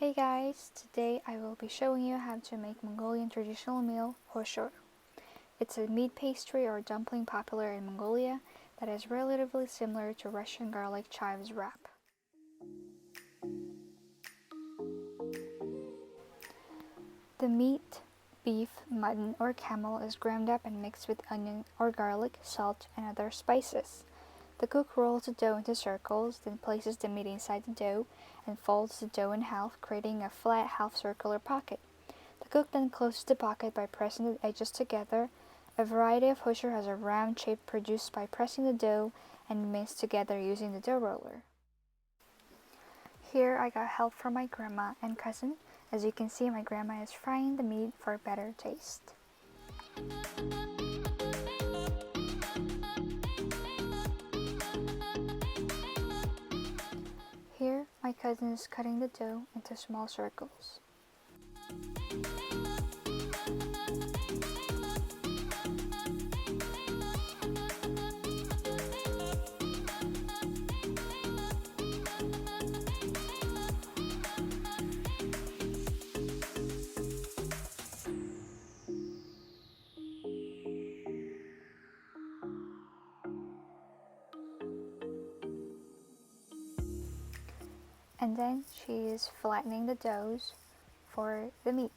Hey guys, today I will be showing you how to make Mongolian traditional meal Huushuur. It's a meat pastry or dumpling popular in Mongolia that is relatively similar to Russian garlic chives wrap. The meat, beef, mutton, or camel is ground up and mixed with onion or garlic, salt, and other spices. The cook rolls the dough into circles, then places the meat inside the dough and folds the dough in half, creating a flat half-circular pocket. The cook then closes the pocket by pressing the edges together. A variety of Huushuur has a round shape produced by pressing the dough and minced together using the dough roller. Here I got help from my grandma and cousin. As you can see, my grandma is frying the meat for better taste. Here, my cousin is cutting the dough into small circles. And then she is flattening the doughs for the meat.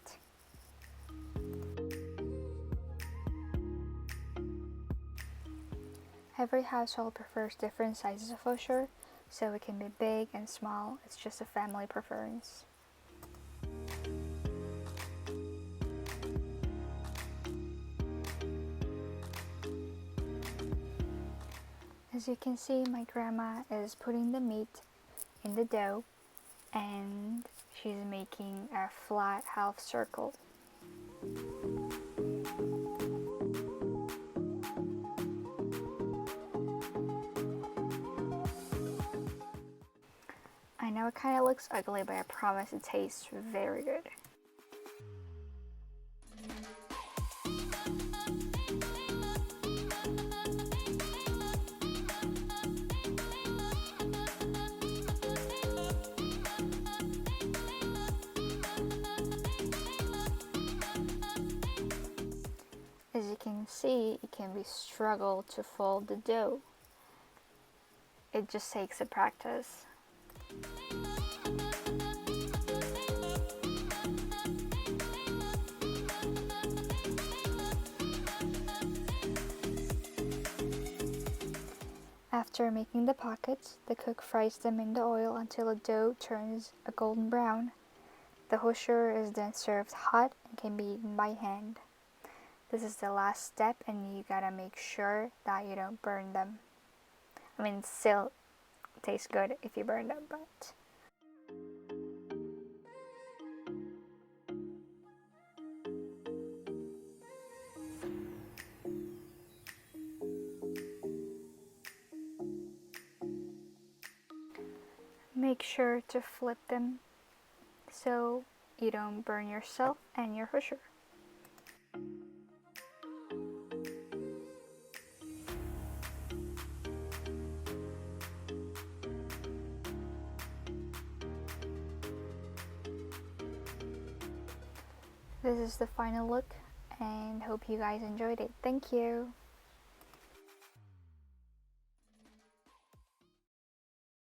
Every household prefers different sizes of Huushuur, so it can be big and small. It's just a family preference. As you can see, my grandma is putting the meat in the dough and she's making a flat half circle. I know it kind of looks ugly, but I promise it tastes very good. As you can see, it can be struggle to fold the dough. It just takes a practice. After making the pockets, the cook fries them in the oil until the dough turns a golden brown. The Huushuur is then served hot and can be eaten by hand. This is the last step and you gotta make sure that you don't burn them. I mean, it still tastes good if you burn them, but... Make sure to flip them so you don't burn yourself and your Huushuur. This is the final look and hope you guys enjoyed it. Thank you.